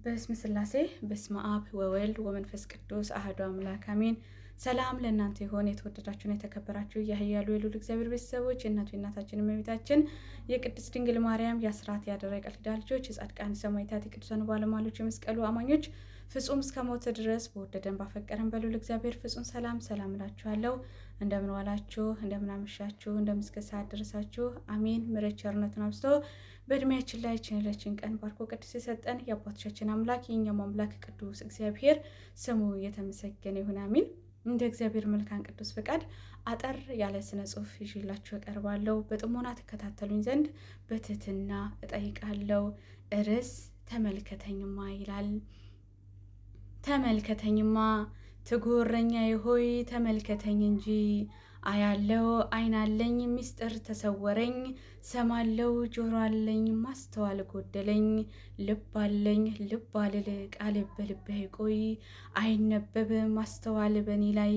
በስመ ሥላሴ በስመ አብ ወወልድ ወመንፈስ ቅዱስ አሐዱ አምላክ አሜን። ሰላም ለእናንተ ይሁን። የተወደዳችሁና የተከበራችሁ የኃያሉ የልዑል እግዚአብሔር ቤተሰቦች የእናታችን እመቤታችን የቅድስት ድንግል ማርያም የአስራት ያደረ ቃል ኪዳን ልጆች የጻድቃን ሰማዕታት የቅዱሳን ባለሟሎች የመስቀሉ አማኞች ፍጹም እስከ ሞት ድረስ በወደደን ባፈቀረን በልዑል እግዚአብሔር ፍጹም ሰላም እላችኋለሁ። እንደምን ዋላችሁ፣ እንደምን አመሻችሁ፣ እንደምን እስከ ሰዓት ደረሳችሁ። አሜን። ምሕረት ቸርነቱን አብዝቶ በእድሜያችን ላይ ይህችን ቀን ባርኮ ቅዱስ የሰጠን የአባቶቻችን አምላክ የእኛም አምላክ ቅዱስ እግዚአብሔር ስሙ የተመሰገነ ይሁን። አሜን። እንደ እግዚአብሔር መልካም ቅዱስ ፈቃድ አጠር ያለ ስነ ጽሑፍ ይዤላችሁ እቀርባለሁ። በጥሞና ተከታተሉኝ ዘንድ በትህትና እጠይቃለሁ። ርዕስ ተመልከተኝማ ይላል። ተመልከተኝማ ትጉህ እረኛዬ ሆይ ተመልከተኝ እንጂ አያለው ዓይን አለኝ ምስጢር ተሰወረኝ፣ ሰማለው ጆሮ አለኝ ማስተዋል ጎደለኝ፣ ልብ አለኝ ልብ አልል ቃል በልቤ ቆይ፣ አይነበብ ማስተዋል በኔ ላይ፣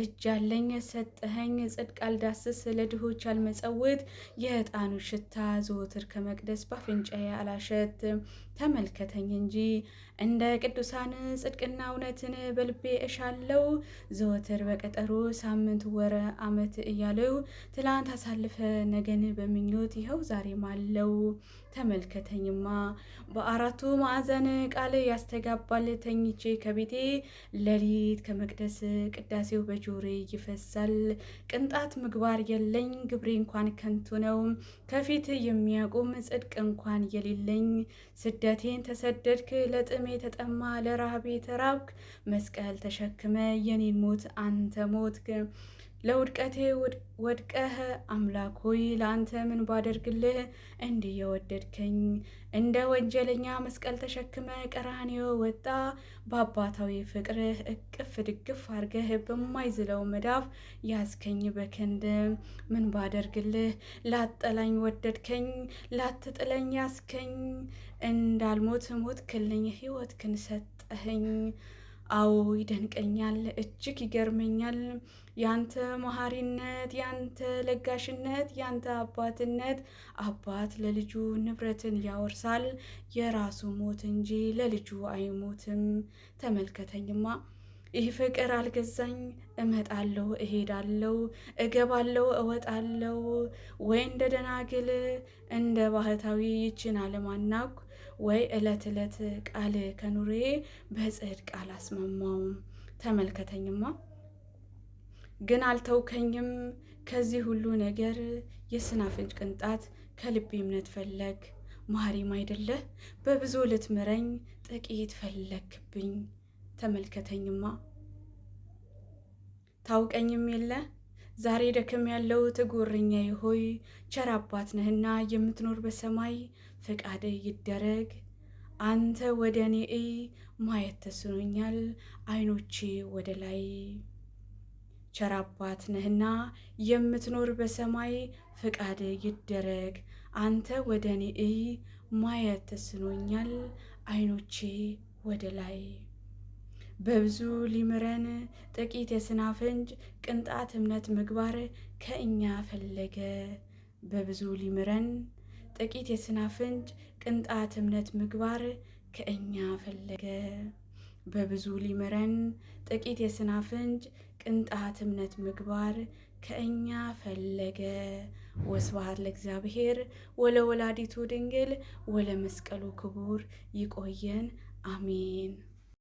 እጅ አለኝ ሰጠኸኝ ጽድቅ አልዳስስ ለድሆች አልመጸውት፣ የዕጣኑ ሽታ ዘወትር ከመቅደስ ባፍንጫዬ አላሸት። ተመልከተኝ እንጂ እንደ ቅዱሳን ጽድቅና እውነትን በልቤ እሻለው፣ ዘወትር በቀጠሮ ሳምንት ወረ ዓመት እያለው፣ ትላንት አሳልፈ ነገን በምኞት ይኸው ዛሬም አለው። ተመልከተኝማ በአራቱ ማዕዘን ቃል ያስተጋባል ተኝቼ ከቤቴ፣ ሌሊት ከመቅደስ ቅዳሴው በጆሬ ይፈሳል። ቅንጣት ምግባር የለኝ ግብሬ እንኳን ከንቱ ነው፣ ከፊት የሚያቆም ጽድቅ እንኳን የሌለኝ። ስደቴን ተሰደድክ ለጥሜ ተጠማ ለረሃቤ ተራብክ፣ መስቀል ተሸክመ የኔን ሞት አንተ ሞትክ። ለውድቀቴ ወድቀህ አምላክ ሆይ ለአንተ ምን ባደርግልህ እንዲህ የወደድከኝ። እንደ ወንጀለኛ መስቀል ተሸክመ ቀራንዮ ወጣ፣ በአባታዊ ፍቅርህ እቅፍ ድግፍ አርገህ በማይዝለው መዳፍ ያዝከኝ በክንድ። ምን ባደርግልህ ላጠላኝ ወደድከኝ፣ ላትጥለኝ ያዝከኝ። እንዳልሞት ሞትክልኝ ሕይወትክን ሰጠኸኝ። አዎ ይደንቀኛል እጅግ ይገርመኛል ያንተ መሐሪነት፣ ያንተ ለጋሽነት፣ ያንተ አባትነት። አባት ለልጁ ንብረትን ያወርሳል፣ የራሱ ሞት እንጂ ለልጁ አይሞትም። ተመልከተኝማ ይህ ፍቅር አልገዛኝ፣ እመጣለሁ እሄዳለሁ፣ እገባለሁ እወጣለሁ። ወይ እንደ ደናግል እንደ ባህታዊ ይችን አለማናኩ፣ ወይ ዕለት ዕለት ቃል ከኑሬ በጽድቅ አላስማማውም። ተመልከተኝማ ግን አልተውከኝም ከዚህ ሁሉ ነገር፣ የስናፍጭ ቅንጣት ከልቤ እምነት ፈለግ። መሐሪም አይደለህ በብዙ ልትምረኝ፣ ጥቂት ፈለግብኝ። ተመልከተኝማ ታውቀኝም የለ ዛሬ ደክም ያለው ትጉህ እረኛዬ ሆይ፣ ቸር አባት ነህና የምትኖር በሰማይ፣ ፈቃድ ይደረግ አንተ ወደ እኔ እይ፣ ማየት ተስኖኛል ዓይኖቼ ወደ ላይ። ቸር አባት ነህና የምትኖር በሰማይ፣ ፈቃድ ይደረግ አንተ ወደ እኔ እይ፣ ማየት ተስኖኛል ዓይኖቼ ወደ ላይ። በብዙ ሊምረን ጥቂት የስናፍንጭ ቅንጣት እምነት ምግባር ከእኛ ፈለገ። በብዙ ሊምረን ጥቂት የስናፍንጭ ቅንጣት እምነት ምግባር ከእኛ ፈለገ። በብዙ ሊምረን ጥቂት የስናፍንጭ ቅንጣት እምነት ምግባር ከእኛ ፈለገ። ወስብሐት ለእግዚአብሔር ወለወላዲቱ ድንግል ወለመስቀሉ ክቡር። ይቆየን። አሜን።